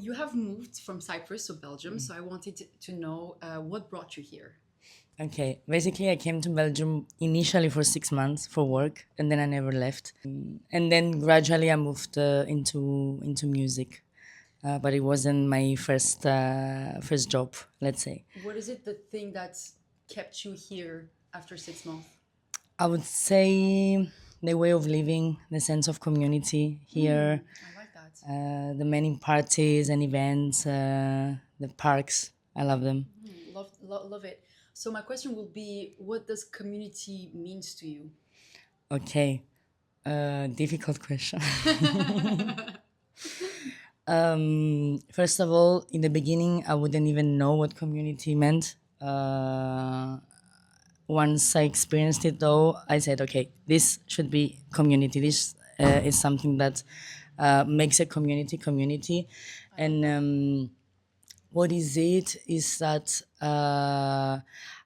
you have moved from Cyprus to Belgium, so I wanted to know what brought you here. Okay, basically, I came to Belgium initially for 6 months for work, and then I never left. And then gradually, I moved into music, but it wasn't my first job, let's say. What is it the thing that kept you here after 6 months? I would say the way of living, the sense of community here, I like that. the many parties and events, the parks. I love them. Love it. So my question will be, what does community means to you? Okay, difficult question. First of all, in the beginning, I wouldn't even know what community meant. Once I experienced it, though, I said, okay, this should be community. This is something that makes a community. And what is it is that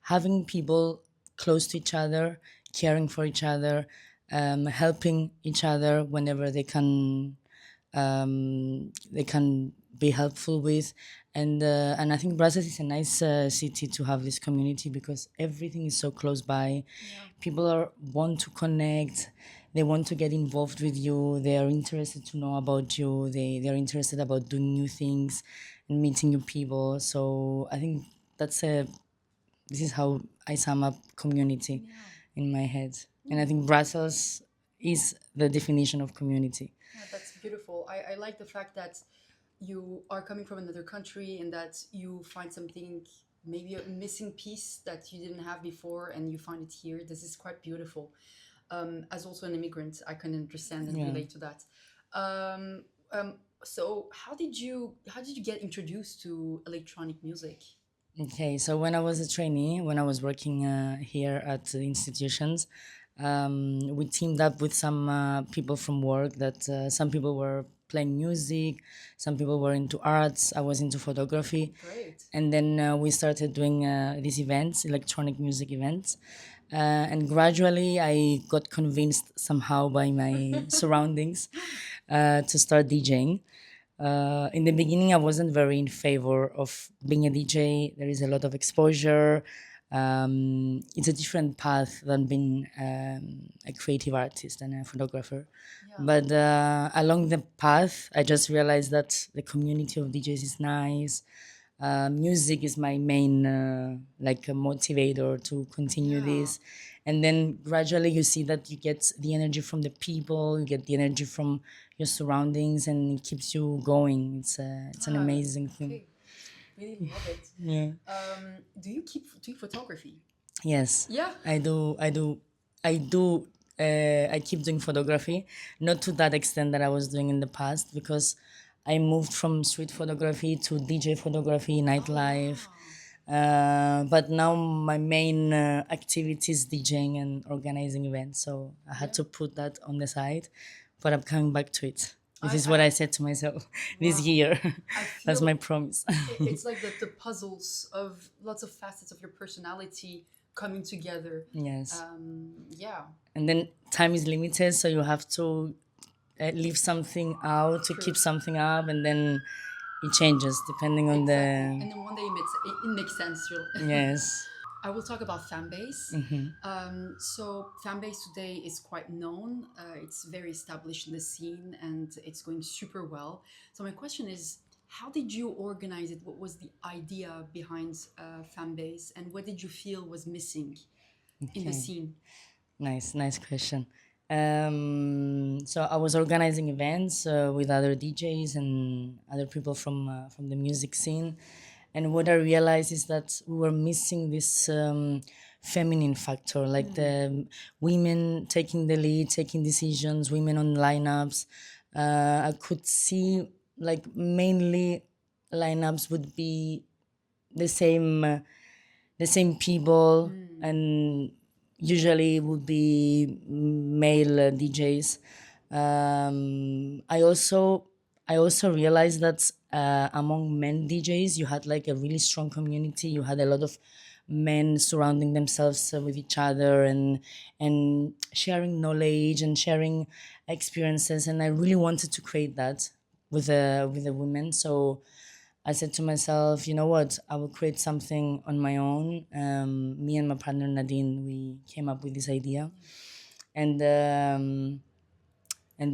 having people close to each other, caring for each other, helping each other whenever they can be helpful with. And I think Brussels is a nice city to have this community because everything is so close by. People want to connect. They want to get involved with you. They are interested to know about you. They're interested about doing new things and meeting new people. So I think this is how I sum up community in my head. And I think Brussels is the definition of community. Yeah, that's beautiful. I like the fact that you are coming from another country and that you find something, maybe a missing piece that you didn't have before, and you find it here. This is quite beautiful. As also an immigrant, I can understand and relate to that. Um, so how did you get introduced to electronic music? Okay, so when I was a trainee, when I was working here at the institutions, we teamed up with some people from work that some people were playing music, some people were into arts, I was into photography. Great. And then we started doing these events, electronic music events. And gradually I got convinced somehow by my surroundings to start DJing. In the beginning, I wasn't very in favor of being a DJ. There is a lot of exposure. It's a different path than being a creative artist and a photographer. But along the path, I just realized that the community of DJs is nice. Music is my main like a motivator to continue this. And then gradually you see that you get the energy from the people, you get the energy from your surroundings, and it keeps you going. It's an amazing thing. Okay. Really love it. Yeah. Do you keep doing photography? Yes. Yeah. I do. I keep doing photography, not to that extent that I was doing in the past, because I moved from street photography to DJ photography, nightlife. But now my main activity is DJing and organizing events. So I had to put that on the side, but I'm coming back to it. This is what I said to myself this year. That's feel- my promise. It's like the puzzles of lots of facets of your personality coming together. Yes. Yeah. And then time is limited, so you have to leave something out to keep something up, and then it changes depending on And then one day it makes sense. Yes. I will talk about Fanbase. So Fanbase today is quite known. It's very established in the scene and it's going super well. So my question is, how did you organize it? What was the idea behind Fanbase, and what did you feel was missing in the scene? Nice question. So I was organizing events with other DJs and other people from the music scene, and what I realized is that we were missing this feminine factor, like the women taking the lead, taking decisions, women on lineups. I could see like mainly lineups would be the same people, and usually it would be male DJs. I also realized that among men DJs, you had like a really strong community. You had a lot of men surrounding themselves with each other and sharing knowledge and sharing experiences. And I really wanted to create that. with the women. So I said to myself, you know what, I will create something on my own. Me and my partner Nadine, we came up with this idea, and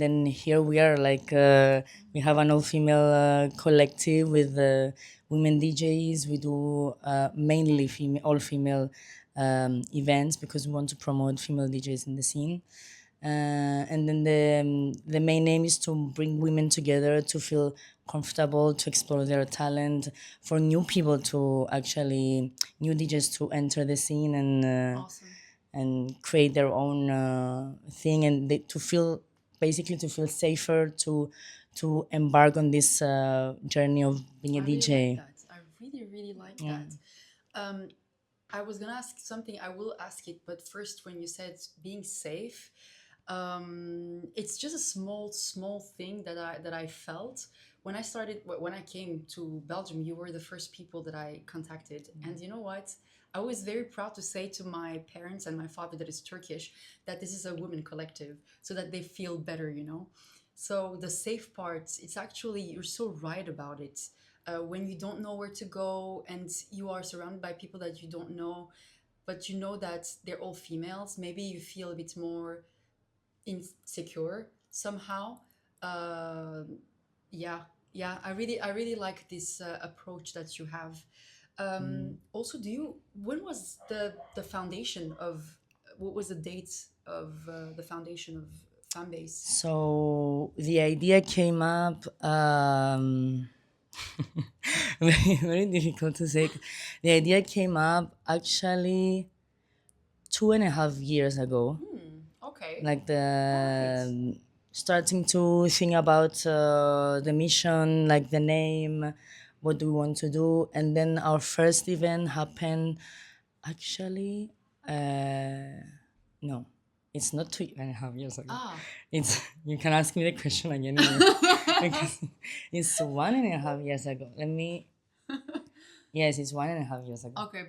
then here we are. Like we have an all-female collective with women DJs. We do mainly female, all-female events because we want to promote female DJs in the scene. And then the main aim is to bring women together to feel comfortable, to explore their talent, for new people to actually new DJs to enter the scene Awesome. and create their own thing, and to feel basically to feel safer to embark on this journey of being a I really DJ. like that. I really, really like that. Um, I was gonna ask something. I will ask it, but first, when you said being safe, it's just a small thing that I felt when I started when I came to Belgium. You were the first people that I contacted, and you know what? I was very proud to say to my parents and my father that is Turkish that this is a women collective, so that they feel better. You know. So the safe parts, it's actually you're so right about it. When you don't know where to go and you are surrounded by people that you don't know, but you know that they're all females, maybe you feel a bit more insecure somehow. Um yeah, yeah. I really like this approach that you have. Also, do you? When was the foundation of? What was the date of the foundation of Fanbase? So the idea came up. Very, very difficult to say. The idea came up actually 2.5 years ago. Okay. Like the Right. starting to think about the mission, like the name, what do we want to do, and then our first event happened actually. No, it's not 2.5 years ago. Ah. It's you can ask me the question again because it's 1.5 years ago. Let me. Yes, it's 1.5 years ago. Okay.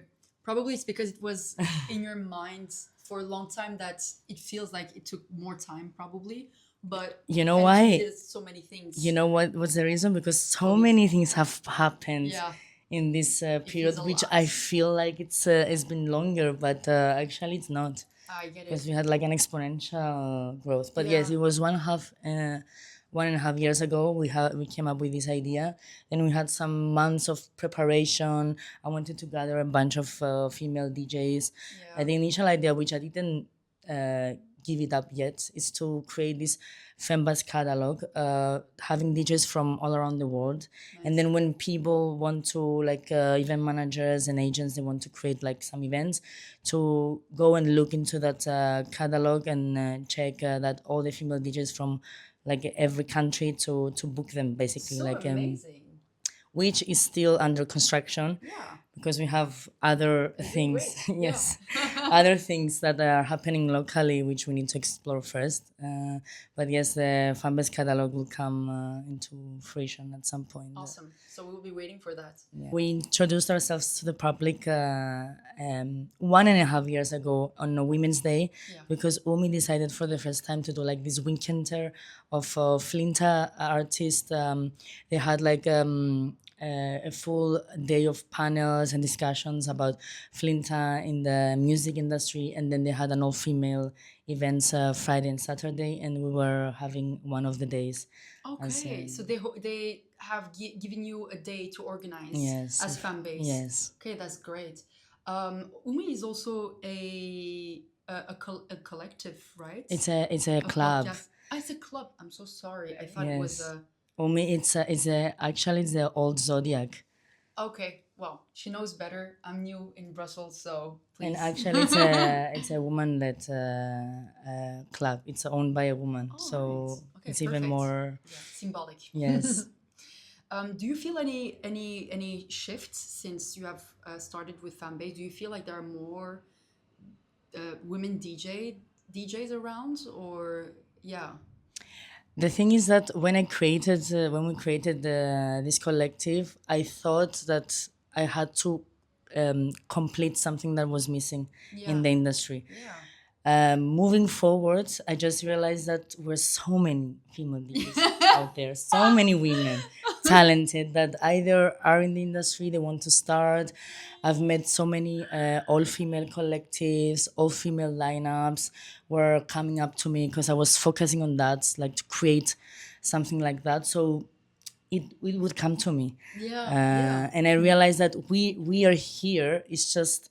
Probably it's because it was in your mind for a long time that it feels like it took more time, probably. But You know and why? you did so many things. You know what? What's the reason? Because so COVID. many things have happened Yeah. in this period, a which lot. I feel like it's been longer, but actually it's not. I get Because it. we had like an exponential growth. But yes, Yeah. it was 1.5 years ago. We came up with this idea. Then we had some months of preparation. I wanted to gather a bunch of female DJs. Yeah. The initial idea, which I didn't give it up yet, is to create this Femmebass catalog, having DJs from all around the world. And then when people want to, like event managers and agents, they want to create like some events, to go and look into that catalog and check that all the female DJs from like every country to book them basically, So like amazing. which is still under construction Yeah. because we have other things. great. Yes, other things that are happening locally which we need to explore first. But yes, the Fanbase catalog will come into fruition at some point. Awesome. So we'll be waiting for that. Yeah. We introduced ourselves to the public 1.5 years ago on a Women's Day, Yeah. because Umi decided for the first time to do like this weekender of FLINTA artists. They had like a full day of panels and discussions about FLINTA in the music industry, and then they had an all-female events Friday and Saturday, and we were having one of the days. Okay. So they have given you a day to organize Yes. as fan base. Yes. Okay, that's great. Umi is also a collective, right? It's a club. Podcast. Ah, it's a club. I'm so sorry. I thought it was Yes. a. Umi, actually it's the old Zodiac. Okay, well, she knows better. I'm new in Brussels, so please. And actually, it's a woman-led club. It's owned by a woman, Oh, so right. Okay, it's even perfect. more. Yeah, symbolic. Yes. Do you feel any shifts since you have started with Fanbase? Do you feel like there are more women DJs around, or yeah? The thing is that when we created this collective, I thought that I had to complete something that was missing in the industry. Yeah. Moving forward, I just realized that we're so many female DJs. out there. So many women, talented, that either are in the industry, they want to start. I've met so many all-female collectives, all-female lineups were coming up to me because I was focusing on that, like to create something like that. So it would come to me. Yeah. And I realized that we are here. It's just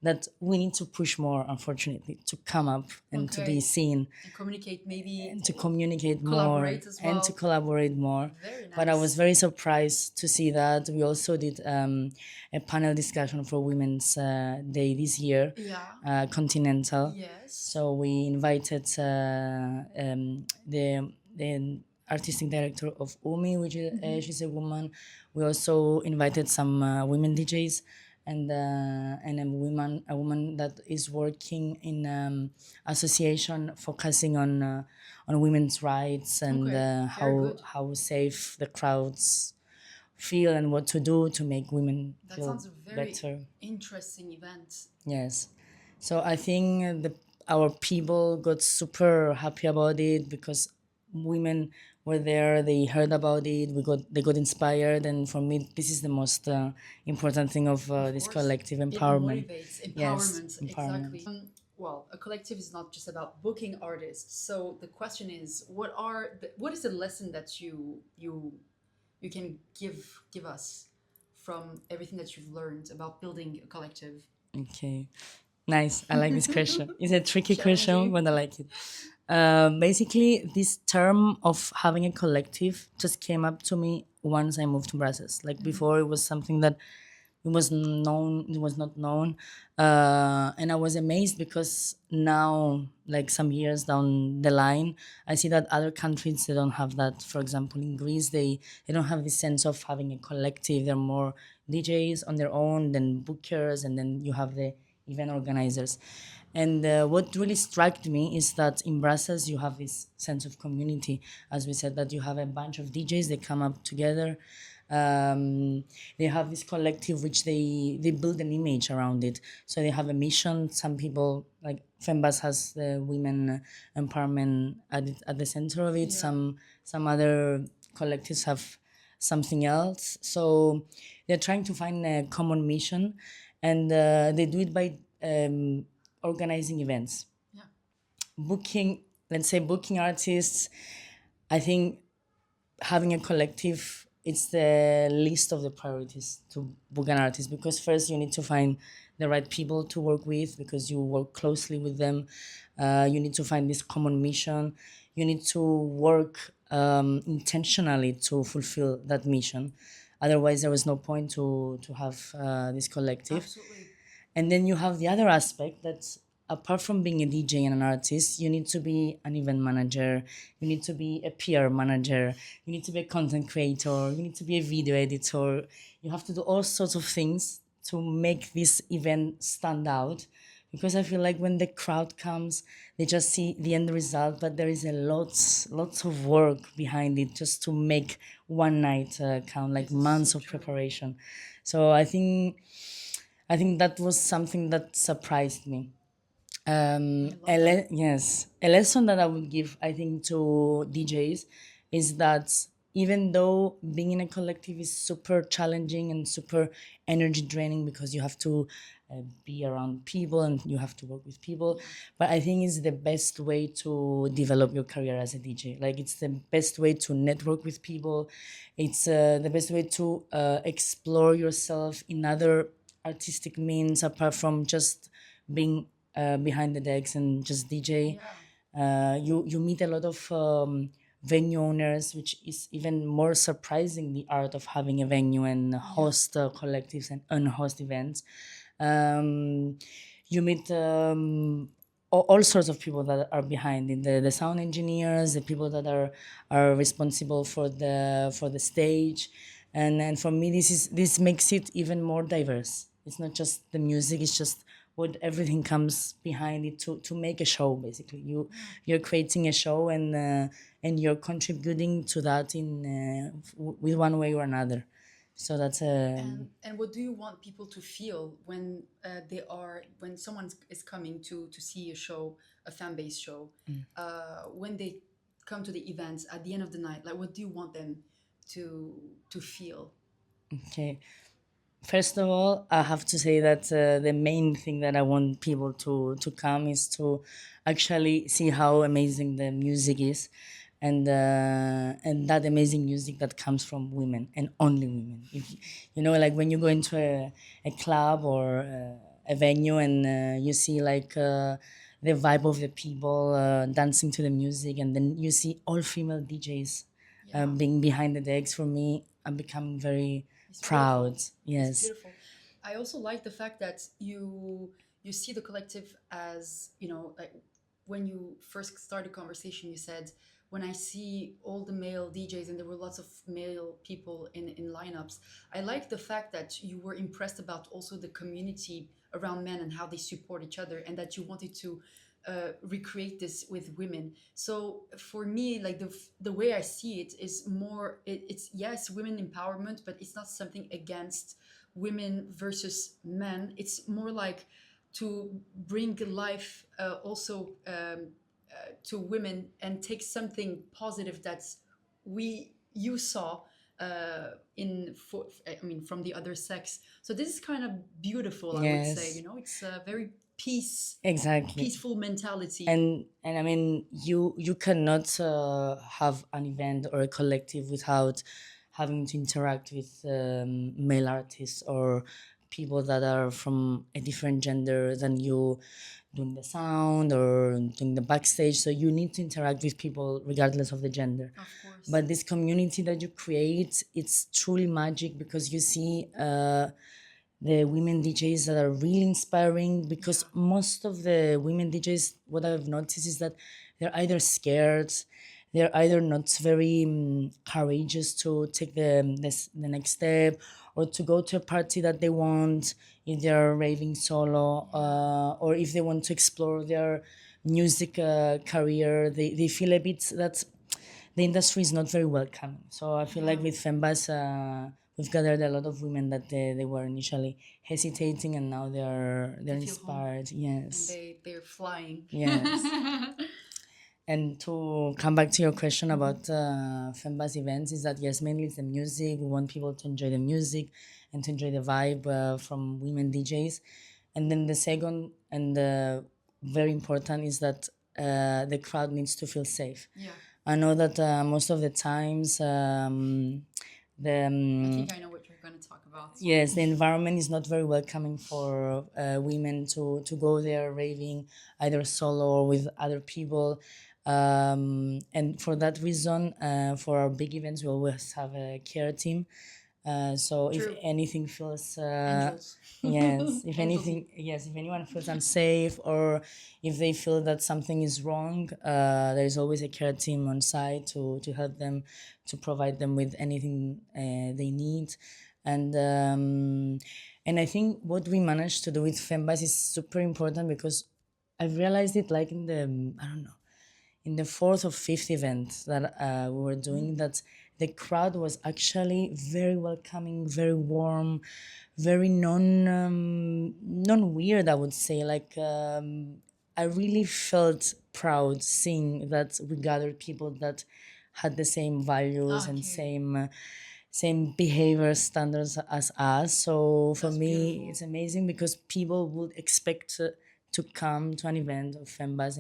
that we need to push more, unfortunately, to come up and to be Okay. seen And communicate, maybe and to communicate more collaborate as and to well. collaborate more. Very But I was nice. very surprised to see that. We also did a panel discussion for Women's Day this year, Yeah. Continental. Yes. So we invited the artistic director of Umi, which is she's a woman. We also invited some women DJs and a woman that is working in association focusing on women's rights and Okay. Very good. how safe the crowds feel and what to do to make women That feel sounds a very better. interesting event. Yes. So I think our people got super happy about it because women were there. They heard about it. They got inspired, and for me, this is the most important thing of Of this course, collective it empowerment. motivates Yes, empowerment. empowerment. Exactly. Well, a collective is not just about booking artists. So the question is, what is the lesson that you can give us from everything that you've learned about building a collective? Okay, nice. I like this question. It's a tricky question, Challenging. but I like it. Basically, this term of having a collective just came up to me once I moved to Brussels. Like before, it was something that it was not known, and I was amazed because now, like some years down the line, I see that other countries, they don't have that. For example, in Greece, they don't have this sense of having a collective. They're more DJs on their own, then bookers, and then you have the event organizers. And what really struck me is that in Brussels you have this sense of community, as we said, that you have a bunch of DJs, they come up together, um, they have this collective which they build an image around it. So they have a mission. Some people, like Femmebass, has the women empowerment at the center of it. Yeah. Some other collectives have something else. So they're trying to find a common mission, and they do it by organizing events, Yeah. booking, let's say, booking artists. I think having a collective, it's the least of the priorities to book an artist, because first you need to find the right people to work with because you work closely with them. You need to find this common mission. You need to work intentionally to fulfill that mission. Otherwise, there was no point to have this collective. Absolutely. And then you have the other aspect that apart from being a DJ and an artist, you need to be an event manager, you need to be a PR manager, you need to be a content creator, you need to be a video editor. You have to do all sorts of things to make this event stand out. Because I feel like when the crowd comes, they just see the end result, but there is a lots of work behind it just to make one night count, like This is so months of true. preparation. So I think that was something that surprised me. I love that. Yes, a lesson that I would give, I think, to DJs is that even though being in a collective is super challenging and super energy draining because you have to be around people and you have to work with people, but I think it's the best way to develop your career as a DJ. Like, it's the best way to network with people. It's the best way to explore yourself in other artistic means apart from just being behind the decks and just DJ. You meet a lot of venue owners, which is even more surprising, the art of having a venue and host collectives and unhost events. Um, you meet all sorts of people that are behind it, the sound engineers, the people that are responsible for the stage, and for me this makes it even more diverse. It's not just the music, it's just what everything comes behind it to make a show. Basically, you're creating a show, and you're contributing to that in with one way or another. So that's a And what do you want people to feel when when someone is coming to see a show, a fan base show, when they come to the events at the end of the night? Like, what do you want them to feel? Okay. First of all, I have to say that the main thing that I want people to come is to actually see how amazing the music is, and that amazing music that comes from women and only women. If you know, like when you go into a club or a venue and you see like the vibe of the people dancing to the music, and then you see all female DJs Yeah. being behind the decks. For me, I'm becoming very It's proud. beautiful. It's Yes. beautiful. I also like the fact that you see the collective as, like when you first started conversation, you said, when I see all the male DJs and there were lots of male people in lineups, I like the fact that you were impressed about also the community around men and how they support each other, and that you wanted to recreate this with women. So for me, like the way I see it is more, it's yes, women empowerment, but it's not something against women versus men. It's more like to bring life also to women and take something positive that's we you saw in for I mean from the other sex. So this is kind of beautiful, I would say. Yes. It's a very Exactly. peaceful mentality. And I mean, you cannot have an event or a collective without having to interact with male artists or people that are from a different gender than you, doing the sound or doing the backstage. So you need to interact with people regardless of the gender. Of course. But this community that you create, it's truly magic, because you see the women DJs that are really inspiring, because most of the women DJs, what I've noticed is that they're either scared, they're either not very courageous to take the next step, or to go to a party that they want, if they're raving solo, or if they want to explore their music career. They feel a bit that the industry is not very welcoming. So I feel like with Femmebass, we've gathered a lot of women that they were initially hesitating, and now they're They feel home. inspired. And Yes, they're flying. yes. And to come back to your question about Femmebass events, is that yes, mainly it's the music. We want people to enjoy the music and to enjoy the vibe from women DJs. And then the second and very important is that the crowd needs to feel safe. Yeah. I know that most of the times the I think I know what you're going to talk about. yes, the environment is not very welcoming for women to go there raving either solo or with other people. And for that reason, for our big events, we always have a care team. So if True. anything feels Angels. yes, if Angels. anything, yes, if anyone feels unsafe, or if they feel that something is wrong, there is always a care team on site to help them, to provide them with anything they need. And I think what we managed to do with Femmebass is super important, because I've realized it like in the I don't know, in the fourth or fifth event that we were doing, that the crowd was actually very welcoming, very warm, very non weird, I would say. Like I really felt proud seeing that we gathered people that had the same values and Okay. same behavior standards as us. So for That's me, beautiful. it's amazing, because people would expect to come to an event of Femmebass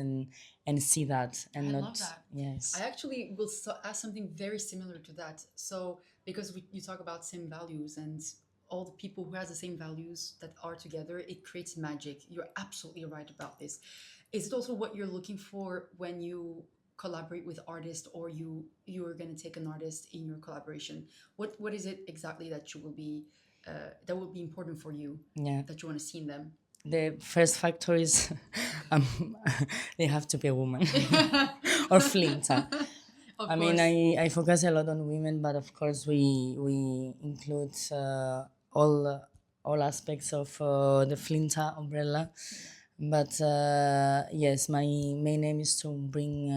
and see that, and I not love that. yes. I actually will ask something very similar to that. So, because you talk about same values and all the people who has the same values that are together, it creates magic. You're absolutely right about this. Is it also what you're looking for when you collaborate with artists, or you're going to take an artist in your collaboration? What is it exactly that you will be that will be important for you, Yeah. that you want to see in them? The first factor is they have to be a woman or FLINTA. Of I mean, course. I focus a lot on women, but of course we include all aspects of the FLINTA umbrella. But yes, my main aim is to bring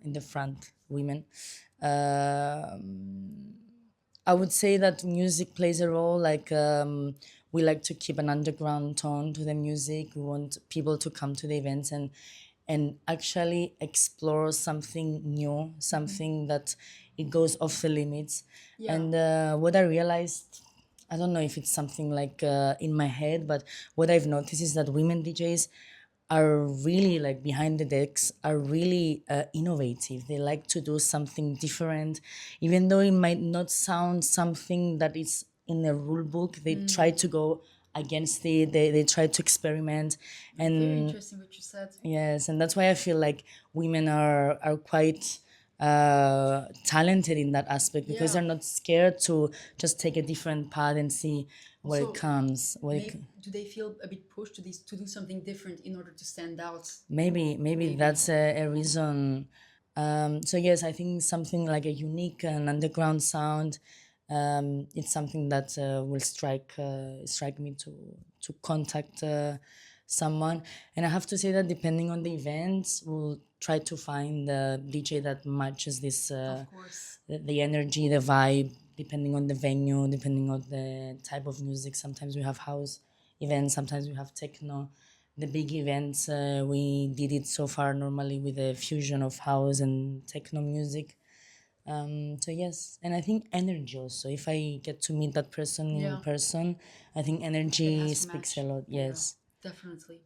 in the front women. I would say that music plays a role. Like we like to keep an underground tone to the music. We want people to come to the events and actually explore something new, something that it goes off the limits. Yeah. And what I realized, I don't know if it's something like in my head, but what I've noticed is that women DJs are really like behind the decks, are really innovative. They like to do something different, even though it might not sound something that is in a rule book. They try to go against it. They try to experiment, Very and interesting what you said. yes, and that's why I feel like women are quite talented in that aspect, because Yeah. they're not scared to just take a different path and see where it Also, comes. do they feel a bit pushed to do something different in order to stand out? Maybe that's a reason. So yes, I think something like a unique and underground sound. It's something that will strike me to contact someone. And I have to say that depending on the events, we'll try to find a DJ that matches this Of course. the energy, the vibe, depending on the venue, depending on the type of music. Sometimes we have house events, sometimes we have techno. The big events, we did it so far normally with a fusion of house and techno music. So yes, and I think energy also. If I get to meet that person in Yeah. person, I think It energy has to speaks a match. lot. Yeah, Yes. definitely.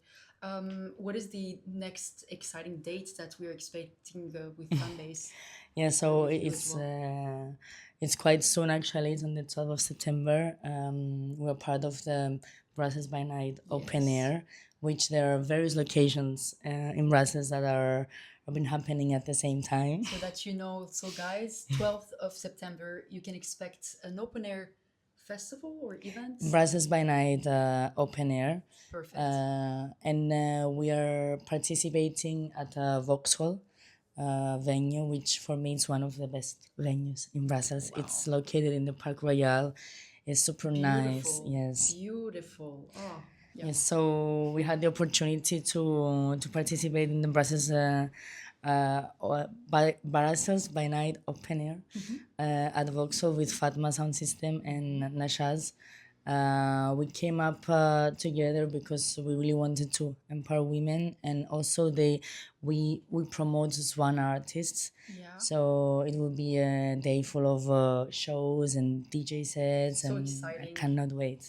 What is the next exciting date that we're expecting with Fanbase? Yeah, And so with you as well. it's quite soon actually. It's on the 12th of September. We're part of the Brussels by Night open Yes. air, which there are various locations in Brussels that are have been happening at the same time. So that you know, so guys, 12th of September, you can expect an open air festival or event. Brussels by Night open air, Perfect. and we are participating at a Vauxhall venue, which for me is one of the best venues in Brussels. Wow. It's located in the Park Royal. It's super nice. Beautiful. Yes. Beautiful. Oh, yeah. Yes. So we had the opportunity to participate in the Brussels Brussels by Night open air at Vauxhall with Fatma Sound System and Nashaz. We came up together because we really wanted to empower women, and also we promote just one artist. Yeah. So it will be a day full of shows and DJ sets, So and I exciting. cannot wait.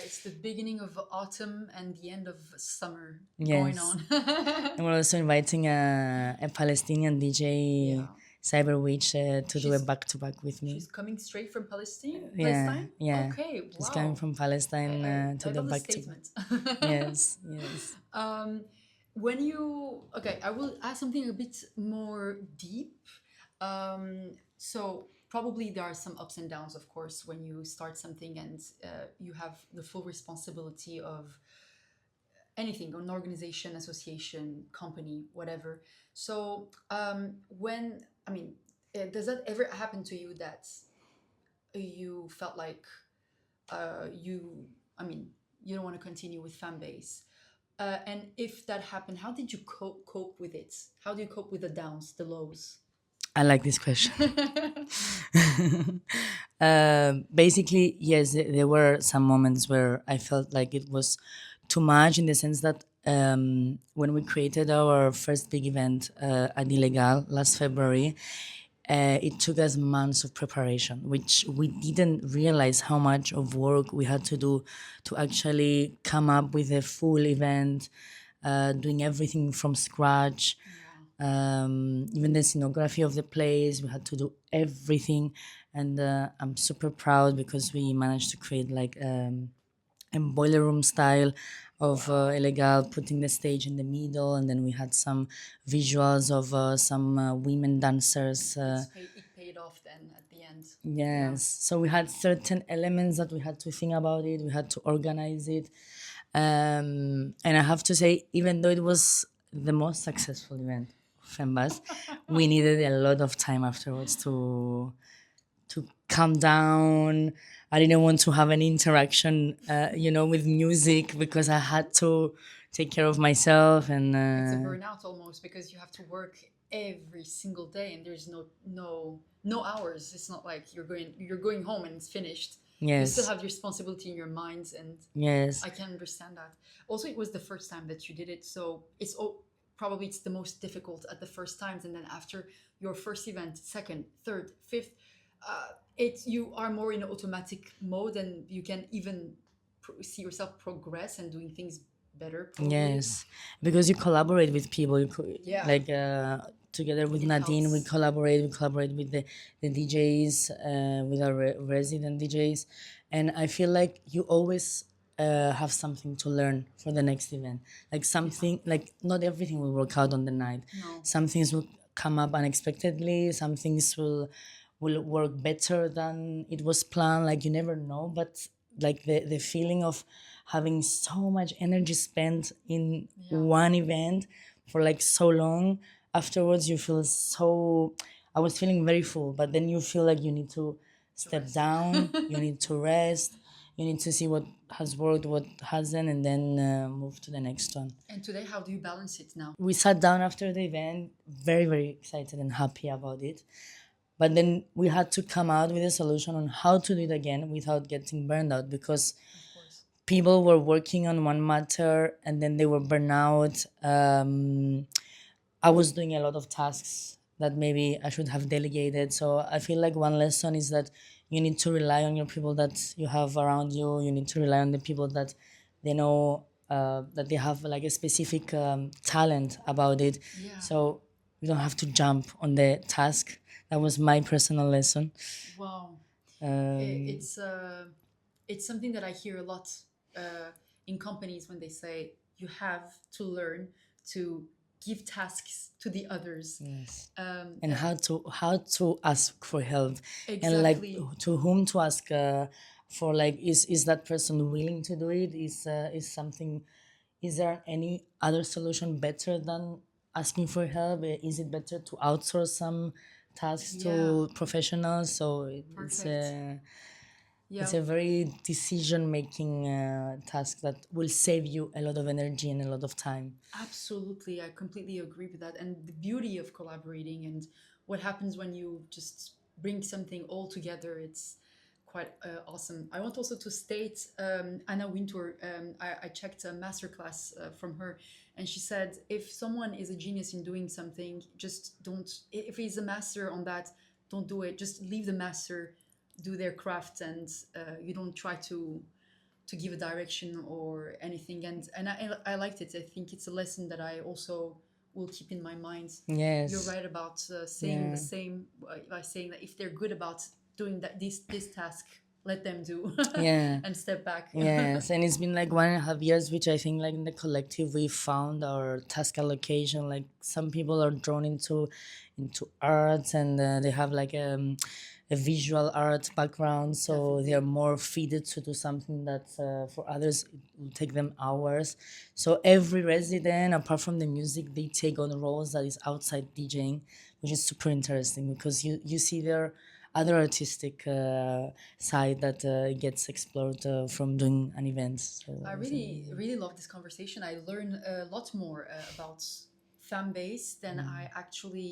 It's the beginning of autumn and the end of summer going Yes. on. And we're also inviting a Palestinian DJ, Yeah. Cyber Witch, to do a She's- back to back with me. She's coming straight from Palestine. Yeah, Palestine. yeah. Okay. She's Wow. coming from Palestine to I the love the back to back. statement. Yes, yes. When you okay, I will ask something a bit more deep. So probably there are some ups and downs, of course, when you start something and you have the full responsibility of anything, an organization, association, company, whatever. So when I mean, does that ever happen to you that you felt like you I mean you don't want to continue with fan base? And if that happened, how did you cope with it? How do you cope with the downs, the lows? I like this question. Basically, yes, there were some moments where I felt like it was too much, in the sense that when we created our first big event at Illegal last February, it took us months of preparation, which we didn't realize how much of work we had to do to actually come up with a full event, doing everything from scratch. Even the scenography of the place, we had to do everything. And I'm super proud because we managed to create like a boiler room style of Illegal, putting the stage in the middle, and then we had some visuals of some women dancers. It paid off then at the end. Yes. So we had certain elements that we had to think about it. We had to organize it. And I have to say, even though it was the most successful event of Femmebass, we needed a lot of time afterwards to calm down. I didn't want to have any interaction, with music, because I had to take care of myself. And It's a burnout almost because you have to work every single day and there's no hours. It's not like you're going home and it's finished. You still yes, have the responsibility in your minds, and yes, I can understand that. Also, it was the first time that you did it, so it's probably it's the most difficult at the first times, and then after your first event, second, third, fifth, it's you are more in automatic mode, and you can even see yourself progress and doing things better probably. Yes, because you collaborate with people. Yeah, Like together with it Nadine, we helps. collaborate. We collaborate with the DJs, with our resident DJs, and I feel like you always have something to learn for the next event. Like something, like not everything will work out on the night. No, Some things will come up unexpectedly. Some things will work better than it was planned. Like you never know, but like the feeling of having so much energy spent in yeah, one event for like so long, afterwards you feel so, I was feeling very full, but then you feel like you need to step rest. down, you need to rest, you need to see what has worked, what hasn't, and then move to the next one. And today, how do you balance it now? We sat down after the event, very, very excited and happy about it. But then we had to come out with a solution on how to do it again without getting burned out, because Of course. people were working on one matter and then they were burned out. I was doing a lot of tasks that maybe I should have delegated. So I feel like one lesson is that you need to rely on your people that you have around you. You need to rely on the people that they know, that they have like a specific talent about it. Yeah. So you don't have to jump on the task. That was my personal lesson. Wow. Um, It's something that I hear a lot in companies when they say you have to learn to give tasks to the others. yes. Um, And how to ask for help, and like exactly. to whom to ask for, like is that person willing to do it, is something, is there any other solution better than asking for help? Is it better to outsource some tasks Yeah. to professionals? So it's Perfect. Yeah. it's a very decision making task that will save you a lot of energy and a lot of time. Absolutely, I completely agree with that. And the beauty of collaborating and what happens when you just bring something all together, it's quite awesome. I want also to state Anna Wintour. I checked a masterclass from her, and she said if someone is a genius in doing something, just don't. If he's a master on that, don't do it. Just leave the master do their craft, and you don't try to give a direction or anything. And I liked it. I think it's a lesson that I also will keep in my mind. You're Yes. right about saying Yeah. the same by saying that if they're good about doing that this task, let them do Yeah. and step back. Yes, and it's been like 1.5 years, which I think like in the collective we found our task allocation. Like some people are drawn into arts, and they have like a visual art background, so Definitely. they are more fitted to do something that for others it will take them hours. So every resident, apart from the music, they take on roles that is outside DJing, which is super interesting because you see their other artistic side that gets explored from doing an event. So I it's really love this conversation. I learn a lot more about fan base than I actually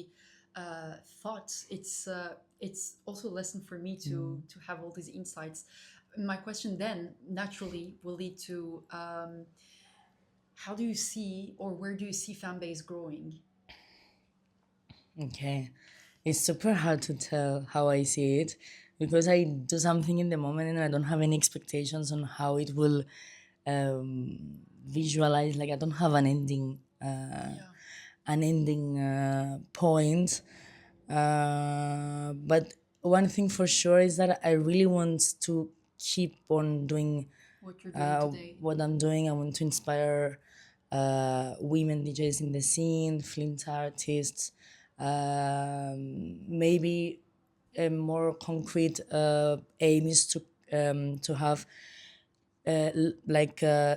thought. It's also a lesson for me to have all these insights. My question then naturally will lead to how do you see or where do you see fan base growing? okay. It's super hard to tell how I see it because I do something in the moment and I don't have any expectations on how it will visualize. Like I don't have Yeah, an ending point. But one thing for sure is that I really want to keep on doing what you're doing today. what I'm doing. I want to inspire women DJs in the scene, FLINTA artists, maybe a more concrete aim is to have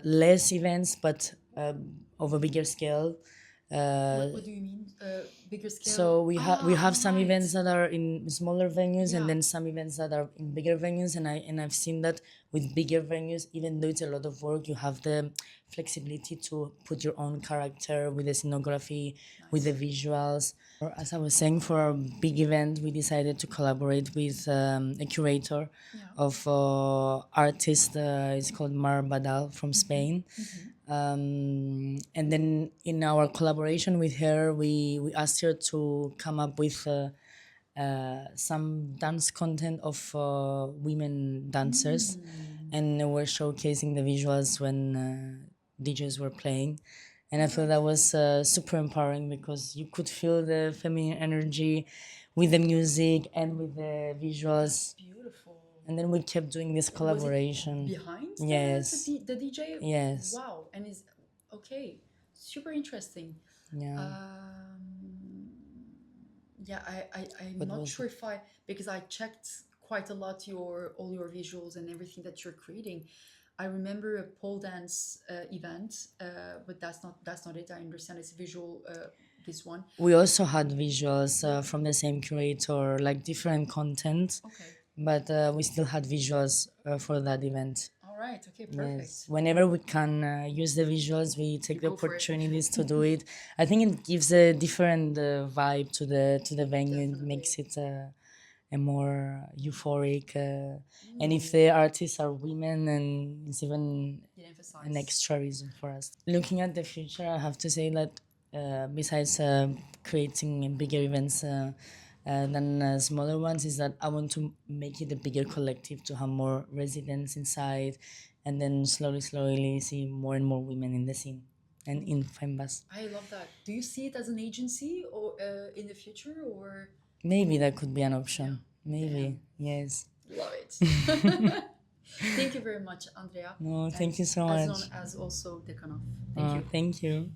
less events, but of a bigger scale. What do you mean? Bigger scale? So we have some right. events that are in smaller venues, and Yeah. then some events that are in bigger venues. And I've seen that with bigger venues, even though it's a lot of work, you have the flexibility to put your own character with the scenography, with the visuals. Or as I was saying, for our big event, we decided to collaborate with a curator Yeah. of artist. It's called Mar Badal from Spain. And then in our collaboration with her, we asked her to come up with some dance content of women dancers, and we're showcasing the visuals when DJs were playing. And I feel that was super empowering because you could feel the feminine energy with the music and with the visuals. Beautiful. And then we kept doing this Was it collaboration. behind Yes. the DJ? Yes. Wow. And is okay. Super interesting. Yeah. Yeah, I'm What not was sure if because I checked quite a lot all your visuals and everything that you're creating. I remember a pole dance event, but that's not it. I understand it's visual. This one. We also had visuals from the same curator, like different content, Okay. but we still had visuals for that event. All right. Okay. Perfect. Yes, whenever we can use the visuals, we take the go for it. opportunities to do it. I think it gives a different vibe to the venue. It Definitely. makes it a more euphoric. And if the artists are women, and it's even It emphasizes. an extra reason for us. Looking at the future, I have to say that besides creating bigger events than smaller ones, is that I want to make it a bigger collective to have more residents inside, and then slowly see more and more women in the scene and in Femmebass. I love that. Do you see it as an agency or in the future or? Maybe that could be an option. Maybe, yes. Love it. Thank you very much, Andrea. No, thank you so As much. well as also DECONOFF. Thank you. Thank you.